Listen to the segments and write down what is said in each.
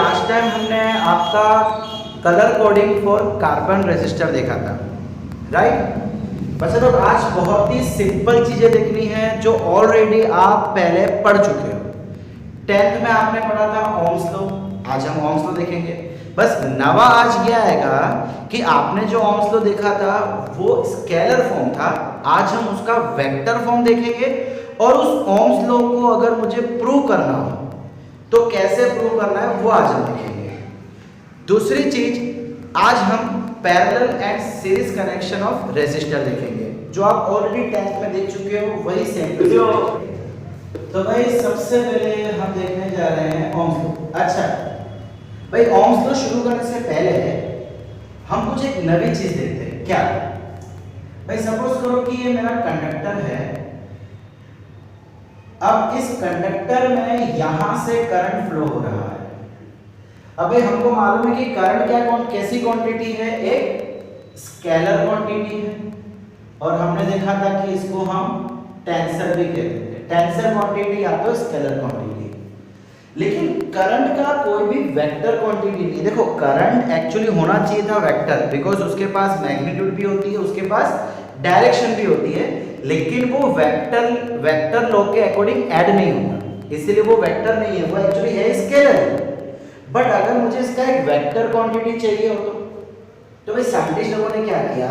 Last time हमने आपका colour coding for carbon resistor देखा था, राइट। बच्चा लोग आज बहुत ही सिंपल चीजें देखनी है जो ऑलरेडी आप पहले पढ़ चुके हो। 10th में आपने पढ़ा था ओम्स लॉ, आज हम ओम्स लॉ देखेंगे। बस नवा आज ये आएगा कि आपने जो ओम्स लॉ देखा था वो स्केलर फॉर्म था, आज हम उसका वेक्टर फॉर्म देखेंगे। और उस ओम्स लॉ को अगर मुझे प्रूव करना हो तो कैसे प्रूव करना है वो आज हम देखेंगे। दूसरी चीज, आज हम parallel and series connection of resistor देखेंगे, जो आप ऑलरेडी 10th में देख चुके हो, वही सेम टू सेम। तो भाई सबसे पहले हम देखने जा रहे हैं ओम्स लॉ। अच्छा भाई, ओम्स लॉ शुरू करने से पहले हम कुछ एक नई चीज देखते हैं। क्या भाई, सपोज करो कि ये मेरा कंडक्टर है। अब इस कंडक्टर में यहां से करंट फ्लो हो रहा है। अब हमको मालूम है कि करंट क्या कैसी क्वांटिटी है, एक स्केलर क्वांटिटी है। और हमने देखा था कि इसको हम टेंसर भी कहते हैं, टेंसर क्वांटिटी या तो स्केलर क्वांटिटी। लेकिन करंट का कोई भी वेक्टर क्वांटिटी नहीं। देखो, करंट एक्चुअली होना चाहिए था वेक्टर, बिकॉज उसके पास मैग्नीट्यूड भी होती है, उसके पास डायरेक्शन भी होती है, लेकिन वो वेक्टर लॉ के अकॉर्डिंग ऐड नहीं होता, इसलिए वो वेक्टर नहीं है, वो एक्चुअली है स्केलर। बट अगर मुझे इसका एक वेक्टर क्वांटिटी चाहिए हो तो भाई साइंटिस्ट लोगों ने क्या किया,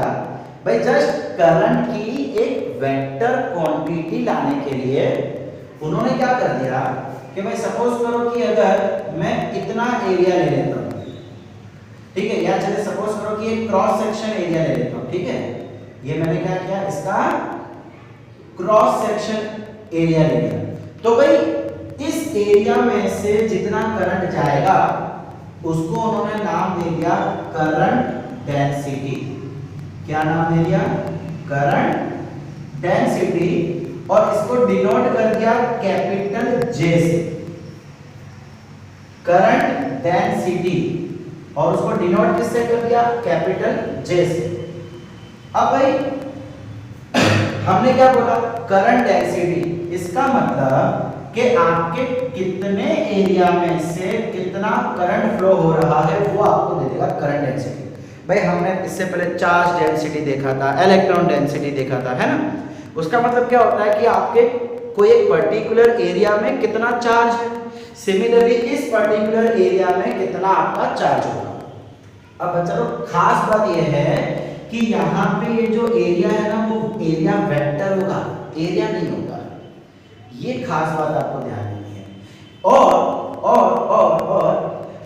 भाई जस्ट करंट की एक वेक्टर क्वांटिटी लाने के लिए उन्होंने क्या कर दिया कि भाई सपोज करो कि अगर मैं इतना एरिया ले लेता हूं, ठीक है, या चलिए सपोज करो कि एक क्रॉस सेक्शन एरिया ले लेता हूं, ठीक है। ये मैंने क्या किया, इसका क्रॉस सेक्शन एरिया ले लिया। तो भाई इस एरिया में से जितना करंट जाएगा उसको उन्होंने नाम दे दिया करंट डेंसिटी। क्या नाम दे दिया, करंट डेंसिटी। और इसको डिनोट कर दिया कैपिटल जे से, करंट डेंसिटी। और उसको डिनोट किससे कर दिया, कैपिटल जे से। अब भाई हमने क्या बोला, करंट डेंसिटी। इसका मतलब कि आपके कितने एरिया में से कितना करंट फ्लो हो रहा है वो आपको दे देगा करंट डेंसिटी। भाई हमने इससे पहले चार्ज डेंसिटी देखा था, इलेक्ट्रॉन डेंसिटी देखा था, है ना। उसका मतलब क्या होता है कि आपके कोई एक पर्टिकुलर एरिया में कितना चार्ज है, सिमिलरली इस पर्टिकुलर एरिया में कितना आपका चार्ज होगा। अब चलो खास बात यह है कि यहाँ पे ये जो एरिया है ना वो एरिया वेक्टर होगा, एरिया नहीं होगा। ये खास बात आपको ध्यान देनी है। और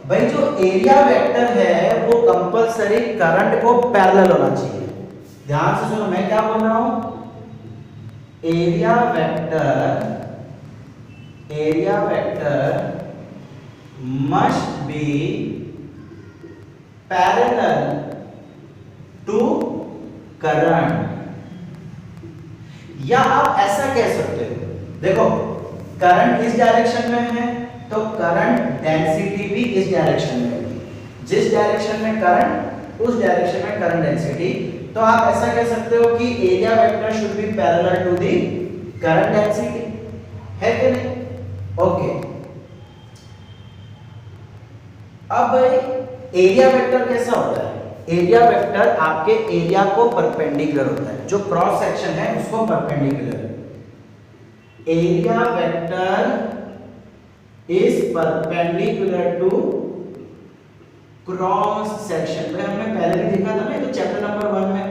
भाई जो एरिया वेक्टर है वो कंपलसरी करंट को पैरेलल होना चाहिए। ध्यान से सुनो, मैं क्या बोल रहा हूं, area vector must be parallel to current. या आप ऐसा कह सकते हो, देखो करंट इस डायरेक्शन में है तो करंट डेंसिटी भी इस डायरेक्शन में होगी। जिस डायरेक्शन में करंट उस डायरेक्शन में करंट डेंसिटी। तो आप ऐसा कह सकते हो कि area vector should be parallel to the current density, है कि नहीं। ओके, अब एरिया वेक्टर कैसा होता है, एरिया वेक्टर आपके एरिया को परपेंडिकुलर होता है, जो क्रॉस सेक्शन है उसको perpendicular. Area vector is perpendicular to cross section. हमने पहले भी देखा था ना, तो चैप्टर नंबर 1 में।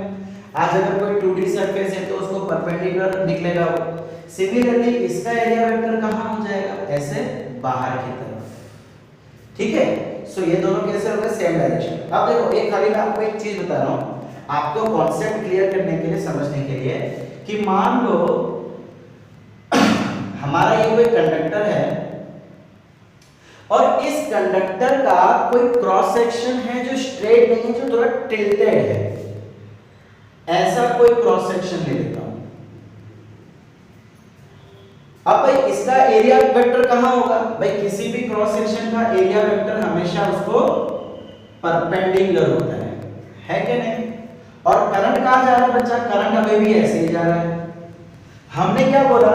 आज अगर कोई 2D सरफेस है तो उसको परपेंडिकुलर निकलेगा वो। सिमिलरली इसका एरिया वेक्टर कहां हो जाएगा, ऐसे बाहर की तरफ, ठीक है। सो ये दोनों कैसे हो गए, सेम डायरेक्शन। अब देखो, एक खाली मैं आपको एक चीज बता रहा हूं आपको कॉन्सेप्ट क्लियर करने के लिए, समझने के लिए, कि मान लो हमारा ये कोई कंडक्टर है और इस कंडक्टर का कोई क्रॉस सेक्शन है जो स्ट्रेट नहीं है, जो थोड़ा टिल्टेड है। ऐसा कोई क्रॉस सेक्शन ले लेता हूं। अब भाई इसका एरिया वेक्टर कहां होगा, भाई किसी भी क्रॉस सेक्शन का एरिया वेक्टर हमेशा उसको परपेंडिकुलर होता है कि नहीं। और करंट कहां जा रहा है बच्चा, करंट अभी भी ऐसे ही जा रहा है। हमने क्या बोला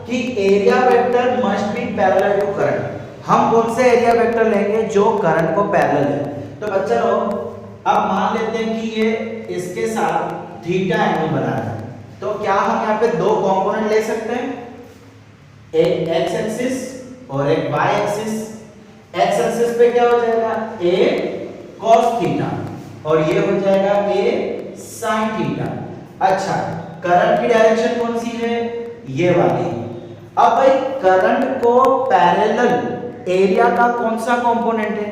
कि area vector must be parallel to current. हम कौन से एरिया वेक्टर लेंगे जो करंट को पैरेलल है। तो बच्चा लोग अब मान लेते हैं कि ये इसके साथ थीटा एंगल बना है, तो क्या हम यहाँ पे दो कंपोनेंट ले सकते हैं, एक एक्स एक्सिस और एक वाई एक्सिस। एक्स एक्सिस पे क्या हो जाएगा, ए cos थीटा और ये हो जाएगा ए sin थीटा। अच्छा, करंट की डायरेक्शन कौन सी है, ये वाली। अब भाई करंट को पैरेलल एरिया का कौन सा कंपोनेंट है,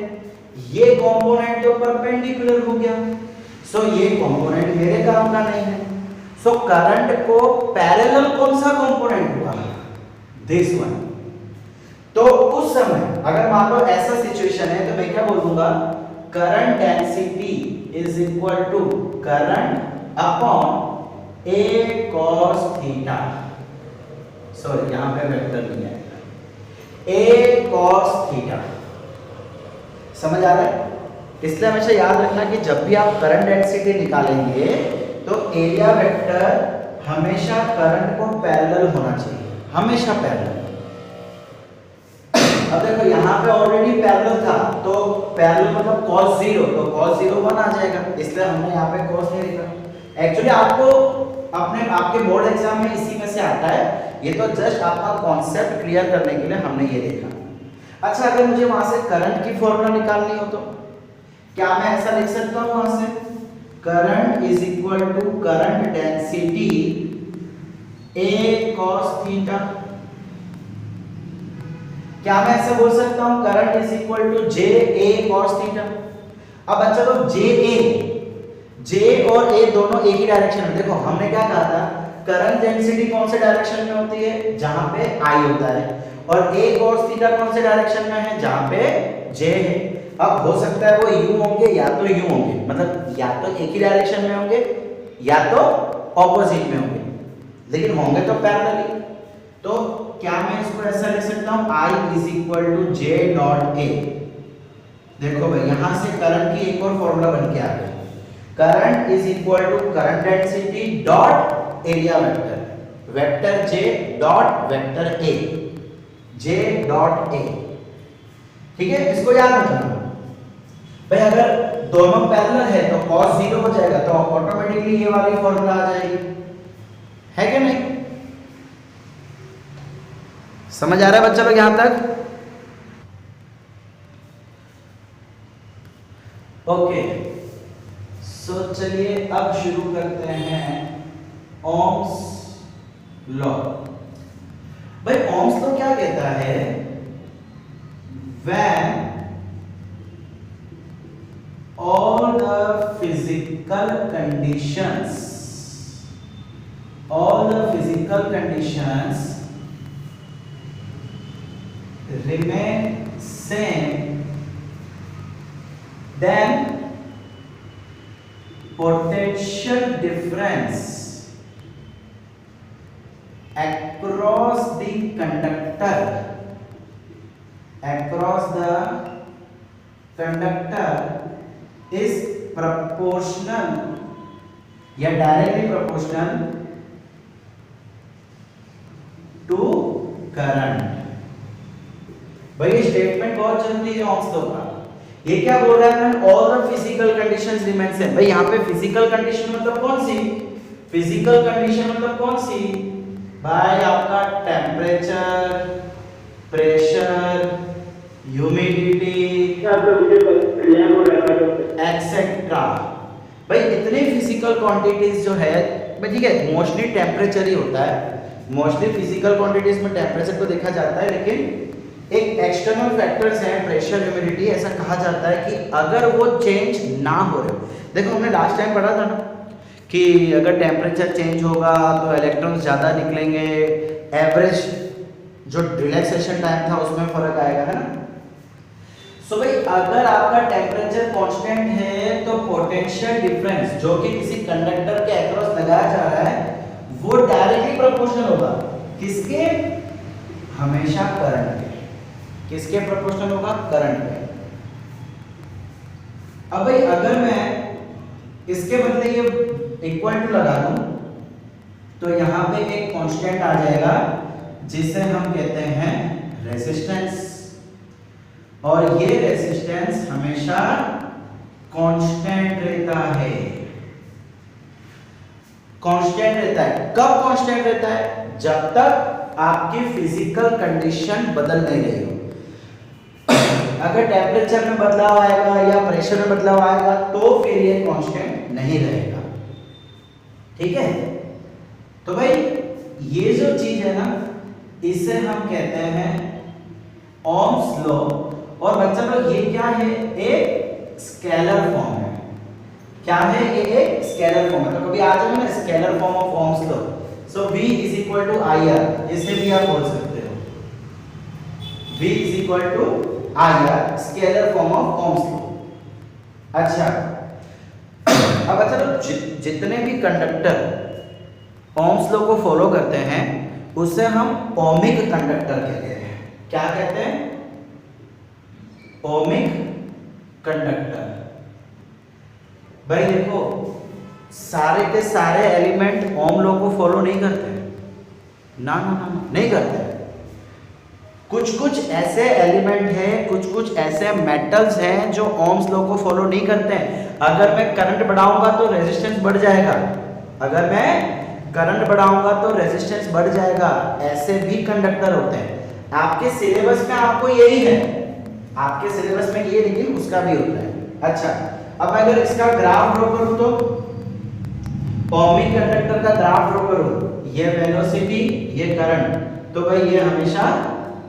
ये कंपोनेंट तो परपेंडिकुलर हो गया, सो ये कंपोनेंट मेरे काम का नहीं है। सो करंट को पैरेलल कौन सा कंपोनेंट हुआ, दिस वन। तो उस समय अगर मान लो ऐसा सिचुएशन है तो मैं क्या बोल दूंगा, current density is equal to current upon a cos theta. Sorry यहां पे वेक्टर नहीं है, a cos थीटा। समझ आ रहा है? इसलिए हमेशा याद रखना कि जब भी आप करंट डेंसिटी निकालेंगे तो एरिया वेक्टर हमेशा करंट को पैरेलल होना चाहिए, हमेशा पैरेलल। अब देखो यहाँ पे ऑलरेडी पैरेलल था, तो पैरेलल मतलब cos 0, तो cos 0 1 आ जाएगा, इसलिए हमने यहाँ पे cos नहीं लिखा। एक्चुअली आपको अपने आपके बोर्ड एग्जाम में इसी में से आता है, ये तो जस्ट आपका कॉन्सेप्ट क्लियर करने के लिए हमने ये देखा। अच्छा, अगर मुझे वहां से करंट की फॉर्मूला निकालनी हो तो क्या मैं ऐसा लिख सकता हूँ, वहां से current is equal to current density a cos theta. क्या मैं ऐसा बोल सकता हूं, current is equal to J A cos theta. अब बच्चा लोग जे और ए दोनों एक ही डायरेक्शन में, देखो हमने क्या कहा था, करंट डेंसिटी कौन से डायरेक्शन में होती है, जहां पे आई होता है, और ए cos थीटा कौन से डायरेक्शन में है, जहां पे जे है। अब हो सकता है वो यूं होंगे या तो यूं होंगे, मतलब या तो एक ही डायरेक्शन में होंगे या तो ऑपोजिट में होंगे, लेकिन होंगे तो पैरेलली। तो क्या मैं इसको ऐसा लिख सकता हूं, I is equal to J dot A. देखो भाई यहां से करंट की एक और फॉर्मूला बन के आ गया, current is equal to current density dot area vector, vector J dot vector A, J dot A. ठीक है, इसको याद रखना भाई। अगर दोनों पैरेलल है तो cos 0 हो जाएगा, तो ऑटोमेटिकली ये वाली फॉर्मूला आ जाएगी, है कि नहीं? समझ आ रहा है बच्चा लोग यहां तक? ओके, सो चलिए अब शुरू करते हैं ओम्स लॉ। भाई ओम्स लॉ क्या कहता है, when all the physical conditions remain same, then potential difference across the conductor is proportional या directly proportional to current। भाई ये स्टेटमेंट बहुत जरूरी है ओम्स लॉ का। ये क्या बोल रहा है, all the physical conditions remain same. भाई यहाँ पे फिजिकल कंडीशन मतलब कौन सी, फिजिकल कंडीशन मतलब कौन सी भाई, आपका टेम्परेचर, प्रेशर, ह्यूमिडिटी एक्सेट्रा। भाई इतने फिजिकल क्वांटिटीज जो है भाई, ठीक है, मोस्टली टेम्परेचर ही होता है, मोस्टली फिजिकल क्वांटिटीज में टेम्परेचर को देखा जाता है, लेकिन एक एक्सटर्नल फैक्टर्स हैं, प्रेशर, ह्यूमिडिटी, ऐसा कहा जाता है कि अगर वो चेंज ना हो रहे, देखो हमने लास्ट टाइम पढ़ा था ना कि अगर टेम्परेचर चेंज होगा तो इलेक्ट्रॉन्स ज़्यादा निकलेंगे, एवरेज जो रिलैक्सेशन टाइम था उसमें फर्क आएगा, है ना। सो भाई अगर आपका टेम्परेचर कांस्टेंट है तो पोटेंशियल डिफरेंस जो कि किसी कंडक्टर के अक्रॉस लगाया जा रहा है वो डायरेक्टली प्रोपोर्शनल होगा किसके, हमेशा करंट के। किसके प्रोपोर्शनल होगा, करंट के। अब भाई अगर मैं इसके बदले ये इक्वल टू लगा दूं तो यहां पे एक कांस्टेंट आ जाएगा जिसे हम कहते हैं रेजिस्टेंस। और ये रेजिस्टेंस हमेशा कांस्टेंट रहता है। कांस्टेंट रहता है। कब कांस्टेंट रहता है? जब तक आपकी फिजिकल कंडीशन बदल नहीं रही हो। अगर टेम्परेचर में बदलाव आएगा या प्रेशर में बदलाव आएगा तो फिर ये कांस्टेंट नहीं रहेगा। ठीक है, तो भाई ये जो चीज है ना, इसे हम कहते हैं ओम्स लॉ। और बच्चा लोग ये क्या है? एक स्केलर फॉर्म है। क्या है ये? एक स्केलर फॉर्म है। तो कभी आ जाएगा ना scalar form of Ohm's law. So V is equal to IR, इसे भी आप बोल सकते हो। V is equal to IR, scalar form of Ohm's law. अच्छा, अब अच्छा तो जितने भी कंडक्टर ओम्स लॉ को फॉलो करते हैं उसे हम ओमिक कंडक्टर कहते हैं। क्या कहते हैं? Ohmic conductor. भाई देखो, सारे के सारे एलिमेंट ओम लॉ को फॉलो नहीं करते। ना ना ना नहीं करते। कुछ कुछ ऐसे एलिमेंट हैं, कुछ कुछ ऐसे मेटल्स हैं जो ओम्स लॉ को फॉलो नहीं करते हैं। अगर मैं करंट बढ़ाऊंगा तो रेजिस्टेंस बढ़ जाएगा। अगर मैं करंट बढ़ाऊंगा तो रेजिस्टेंस बढ़ जाएगा। ऐसे भी कंडक्टर होते हैं। आपके सिलेबस में आपको यही है, आपके सिलेबस में ये, लेकिन उसका भी होता है। अच्छा, अब अगर इसका ग्राफ ड्रॉ करूं तो ओमिक कंडक्टर का ग्राफ ड्रॉ करूं, ये वेलोसिटी, ये करंट, तो भाई ये हमेशा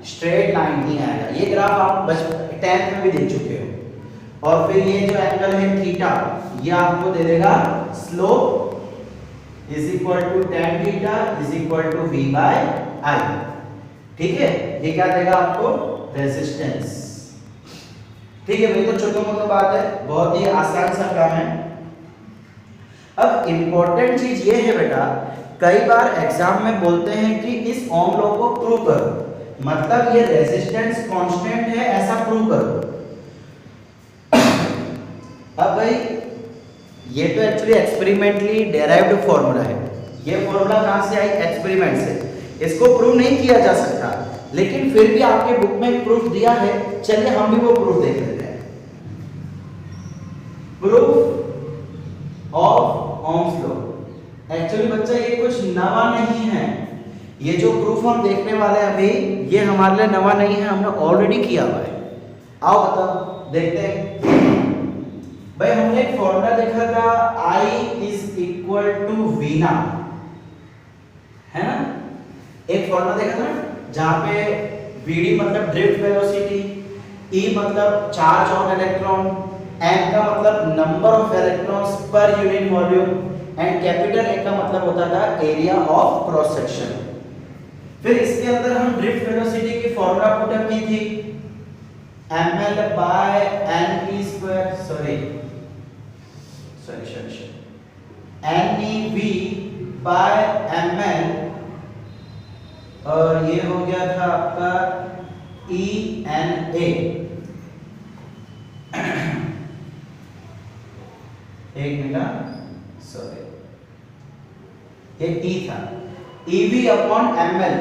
स्ट्रेट लाइन ही आएगा। ये ग्राफ आप 10th में भी देख चुके हो। और फिर ये जो एंगल है थीटा, ये आपको दे देगा slope is equal to tan theta is equal to V by I। ठीक है, ये क्या देगा आपको? रेजिस्टेंस। ठीक है भाई, तो छोटा मोटा बात है, बहुत ही आसान सा काम है। अब इंपॉर्टेंट चीज ये है बेटा, कई बार एग्जाम में बोलते हैं कि इस ओम लॉ को प्रूव करो, मतलब ये रेजिस्टेंस कांस्टेंट है ऐसा प्रूव करो। अब भाई ये तो एक्चुअली एक्सपेरिमेंटली डेराइव्ड फॉर्मूला है। ये फॉर्मूला कहां से आई? एक्सपेरिमेंट से। इसको प्रूव नहीं किया जा सकता, लेकिन फिर भी आपके बुक में एक प्रूफ दिया है। चलिए हम भी वो प्रूफ देख लेते हैं। Proof of Ohm's law. Actually बच्चा ये कुछ नवा नहीं है। ये जो प्रूफ हम देखने वाले हैं अभी, ये हमारे लिए नवा नहीं है, हमने ऑलरेडी किया हुआ है। आओ बताओ, देखते हैं। भाई हमने एक फॉर्मूला देखा था, I is equal to V ना, है ना? एक फॉर्मूला देखा था जहां पे Vd मतलब ड्रिफ्ट वेलोसिटी, E मतलब चार्ज ऑन इलेक्ट्रॉन, M का मतलब number of electrons per unit volume and capital A का मतलब होता था एरिया ऑफ क्रॉस सेक्शन। फिर इसके अंदर हम ड्रिफ्ट वेलोसिटी की फॉर्मूला पुट अप की थी, ml by ne square, sorry nev by ml, और ये हो गया था आपका ENA। एक मिनट, सॉरी, ये E था, EV अपॉन ml।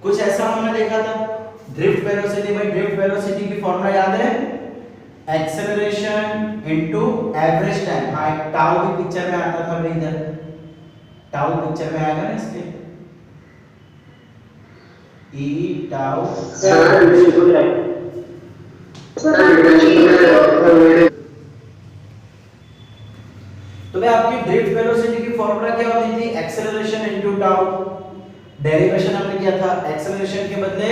कुछ ऐसा हमने देखा था। Drift velocity bye drift velocity की फॉर्मूला याद है? Acceleration into average time. हाँ, एक टाउ भी पिक्चर में आता था भाई, इधर टाउ पिक्चर में आएगा ना इसके, ई टाउ। तो भाई आपकी ड्रिफ्ट वेलोसिटी की फॉर्मूला क्या होती थी? Acceleration into tau. डेरिवेशन हमने किया था, एक्सेलरेशन के बदले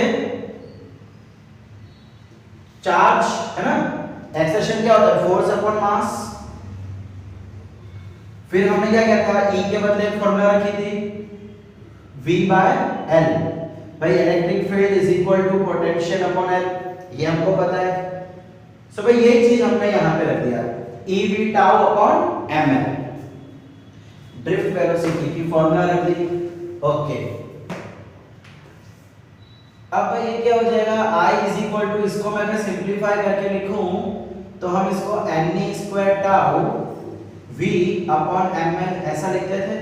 चार्ज, है ना? एक्सेलरेशन क्या होता है? Force upon mass. फिर हमने क्या किया था? E के बदले फॉर्मूला रखी थी V बाय L। भाई electric field is equal to potential upon L, ये हमको पता है। सो भाई ये चीज हमने यहां पे रख दिया, EV tau upon ml। Drift velocity की फॉर्मूला रख दी। ओके, अब भाई ये क्या हो जाएगा? I इज इक्वल टू, इसको मैं अगर सिंपलीफाई करके लिखूं तो हम इसको ne square tau V upon ml ऐसा लिखते थे।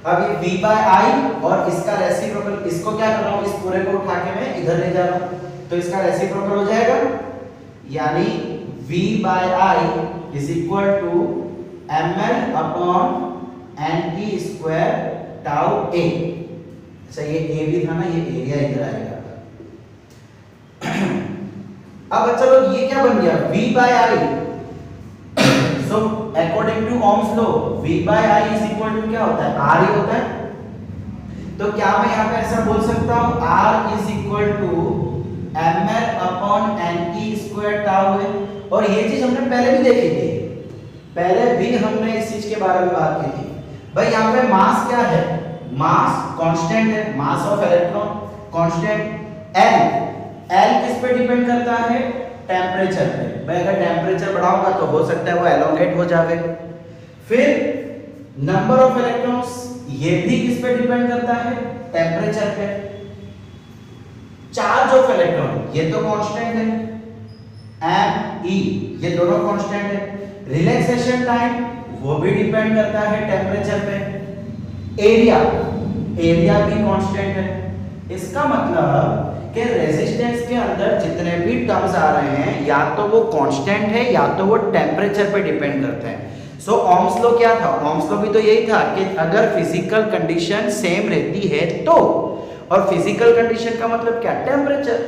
अब ये V बाय I और इसका रेसिप्रोकल, इसको क्या कर रहा हूं? इस पूरे को उठा के मैं इधर ले जा रहा हूं, तो इसका रेसिप्रोकल हो जाएगा, यानी v by i is equal to ml upon n e square tau a। अच्छा ये a भी था ना, ये एरिया इधर आएगा। अब चलो ये क्या बन गया, v by i। So according to Ohm's law v by i is equal to क्या होता है, r ही होता है। तो क्या मैं यहाँ पे ऐसा बोल सकता हूँ r is equal to ml upon ne square tau है। और ये चीज हमने पहले भी देखी थी, पहले भी हमने इस चीज के बारे में बात की थी। भाई यहाँ पे मास क्या है, मास कांस्टेंट है, mass of electron constant. L किस पे डिपेंड करता है, टेम्परेचर पे। भाई अगर टेम्परेचर बढ़ाऊंगा तो हो सकता है वो एलोंगेट हो जावे। फिर नंबर ऑफ इलेक्ट्रॉन्स, ये भी किस पे डिपेंड करता है, टेम्परेचर पे। चार्ज ऑफ इलेक्ट्रॉन ये तो कांस्टेंट है, एम ई ये दोनों कांस्टेंट है। रिलैक्सेशन टाइम वो भी डिपेंड करता है टेम्परेचर पे। एरिया भी कांस्टेंट है। इसका मतलब कि रेजिस्टेंस के अंदर जितने भी टर्म्स आ रहे हैं या तो वो कांस्टेंट है या तो वो टेम्परेचर पे डिपेंड करते हैं। सो ओम्स लॉ क्या था, ओम्स लॉ भी तो यही था कि अगर फिजिकल कंडीशन सेम रहती है तो, और फिजिकल कंडीशन का मतलब क्या, टेम्परेचर।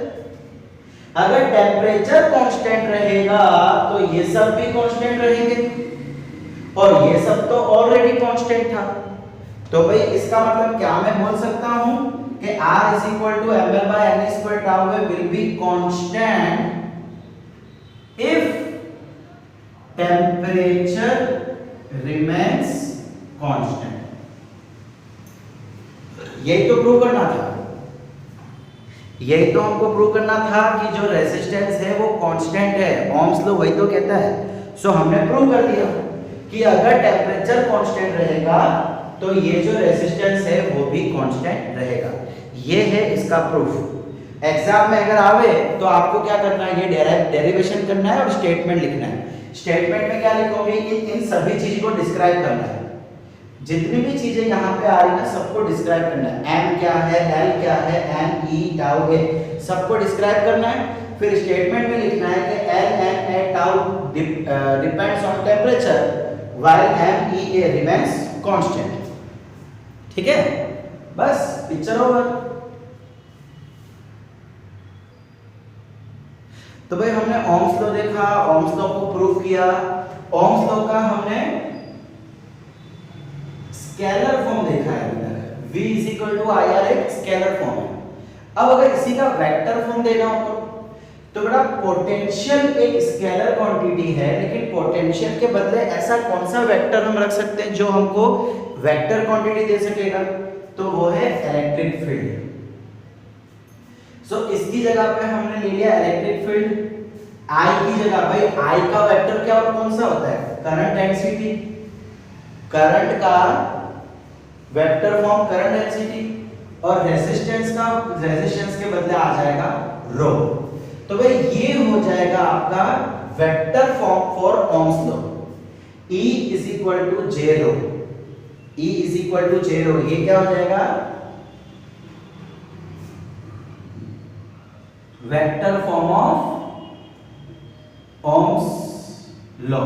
अगर टेम्परेचर कांस्टेंट रहेगा तो ये सब भी कांस्टेंट रहेंगे, और ये सब तो ऑलरेडी कांस्टेंट था। तो भाई इसका मतलब क्या मैं बोल सकता हूं कि r is equal to ml by n square tau will be constant if temperature remains constant। यही तो प्रूव करना था, यही तो हमको प्रूव करना था कि जो रेजिस्टेंस है वो कांस्टेंट है। ओम्स लॉ वही तो कहता है। सो हमने प्रूव कर दिया कि अगर टेम्परेचर कांस्टेंट रहेगा तो ये जो रेजिस्टेंस है वो भी कांस्टेंट रहेगा। ये है इसका प्रूफ। एग्जाम में अगर आवे तो आपको क्या करना है, ये डेरिवेशन करना है और स्टेटमेंट लिखना है। स्टेटमेंट में क्या लिखोगे कि इन सभी चीज को डिस्क्राइब करना है। जितनी भी चीजें यहाँ पे आ रही है सबको डिस्क्राइब करना है। m क्या है, l क्या है, n e टाउ है, सबको डिस्क्राइब करना है। फिर स्टेटमेंट में लिखना है कि l n a tau depends on temperature while m e a remains constant. ठीक है, बस पिक्चर ओवर। तो भाई हमने ओम्स लॉ देखा, ओम्स लॉ को प्रूव किया। ओम्स लॉ का हमने स्केलर फॉर्म देखा है अभी तक। v is equal to I R एक स्केलर फॉर्म है। अब अगर इसी का वेक्टर फॉर्म देना हो तो बेटा पोटेंशियल एक स्केलर क्वांटिटी है, लेकिन पोटेंशियल के बदले ऐसा कौन सा वेक्टर हम रख सकते हैं जो हमको वेक्टर क्वांटिटी दे सकेगा, तो वो है इलेक्ट्रिक फील्ड। सो इसकी जगह पे हमने ले लिया इलेक्ट्रिक फील्ड। आई की जगह, भाई आई का वेक्टर क्या और कौन सा होता है, करंट डेंसिटी। करंट का वेक्टर फॉर्म करंट डेंसिटी, और रेजिस्टेंस का, रेजिस्टेंस के बदले आ जाएगा रो। तो भाई ये हो जाएगा आपका vector form for Ohm's law. E is equal to J rho, E is equal to J rho. ये क्या हो जाएगा, vector form of Ohm's law.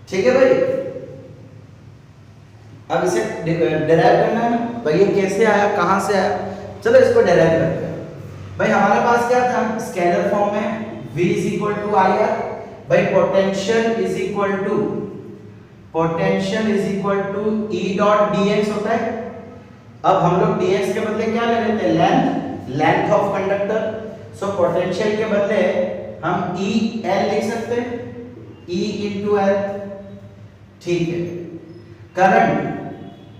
ठीक है भाई, अब इसे डेराइव करना है ना। भाई ये कैसे आया, कहां से आया, चलो इसको डेराइव करते हैं। भाई हमारे पास क्या था, स्केलर फॉर्म में v is equal to I R. भाई potential is equal to, potential is equal to E dot dx होता है। अब हम लोग dx के बदले क्या ले लेते हैं, length, length of conductor. So potential के बदले हम E L लिख सकते हैं, E इंटू L। ठीक है, करंट,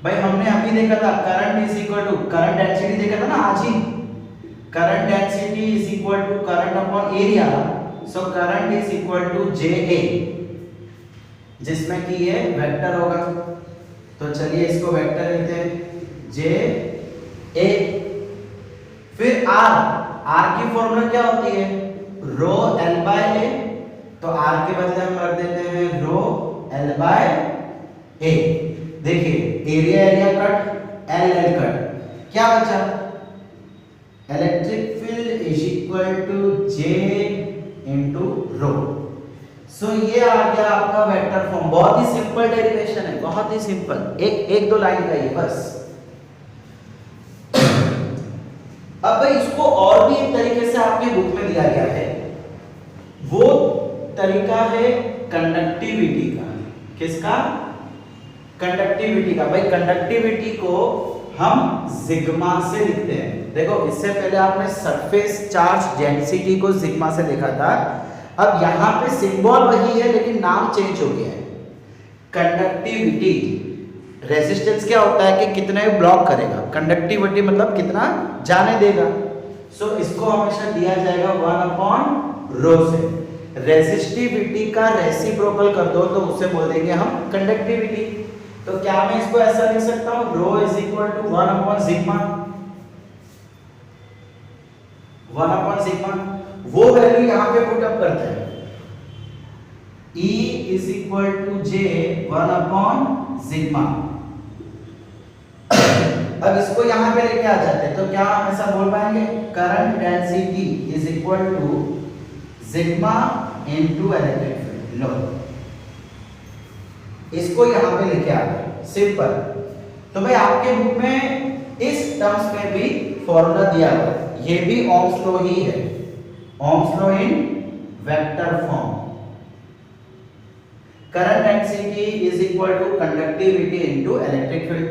भाई हमने अभी देखा था current is equal to, current density देखा था ना आज ही, current density is equal to current upon area. So current is equal to J A, जिसमें कि ये वेक्टर होगा। तो चलिए इसको वेक्टर लेते हैं, जे ए। फिर आर, आर की फॉर्मूला क्या होती है, रो एल बाय ए। तो आर के बदले हम रख देते हैं रो एल बाय ए। देखिए area area cut, L L cut, क्या बचा, electric field is equal to J into rho. So ये आ गया आपका वेक्टर फॉर्म। बहुत ही सिंपल डेरिवेशन है, बहुत ही सिंपल, एक दो लाइन का ये बस। अब भाई इसको और भी एक तरीके से आपके बुक में दिया गया है, वो तरीका है कंडक्टिविटी का। किसका? कंडक्टिविटी का। भाई कंडक्टिविटी को हम सिग्मा से लिखते हैं। देखो इससे पहले आपने सरफेस चार्ज डेंसिटी को सिग्मा से लिखा था, अब यहां पे सिंबल वही है लेकिन नाम चेंज हो गया है। कंडक्टिविटी, रेजिस्टेंस क्या होता है कि कितने ब्लॉक करेगा, कंडक्टिविटी मतलब कितना जाने देगा। सो इसको हमेशा दिया जाएगा 1/ρ से। रेजिस्टिविटी का रेसिप्रोकल कर दो तो उसे बोल देंगे हम कंडक्टिविटी। तो क्या मैं इसको ऐसा लिख सकता हूं, ρ इज इक्वल टू 1/सिग्मा। 1/सिग्मा वो वैल्यू यहां पे पुट अप करते हैं, E is equal to J 1/सिग्मा। अब इसको यहां पे लेके आ जाते हैं तो क्या हम ऐसा बोल पाएंगे, current density is equal to sigma into electric field. लो इसको यहां पे लेके आ गए, सिंपल। तो भाई आपके बुक में इस टर्म्स में भी फॉर्मूला दिया हुआ है, ये भी ओम्स लॉ ही है, Ohm's law in vector form. Current density is equal to conductivity into electric field.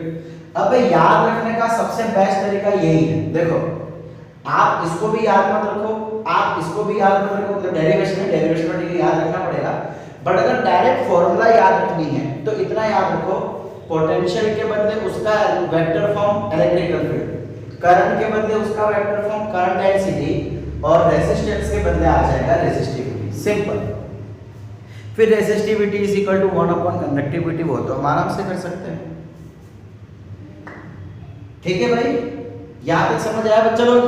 अब याद रखने का सबसे बेस्ट तरीका यही है। देखो आप इसको भी याद मत रखो, आप इसको भी याद मत रखो, मतलब डेरिवेशन है, डेरिवेशन में याद रखना पड़ेगा। बट अगर डायरेक्ट फॉर्मूला याद रखनी है तो इतना याद रखो, पोटेंशियल के बदले उसका vector form electrical field, current के बदले उसका वेक्टर फॉर्म करंट डेंसिटी, और रेजिस्टेंस के बदले आ जाएगा रेजिस्टिविटी। सिंपल। फिर रेजिस्टिविटी इज इक्वल टू 1/कंडक्टिविटी, वो तो हम आराम से कर सकते हैं। ठीक है भाई, यहां तक समझ आया बच्चा लोग?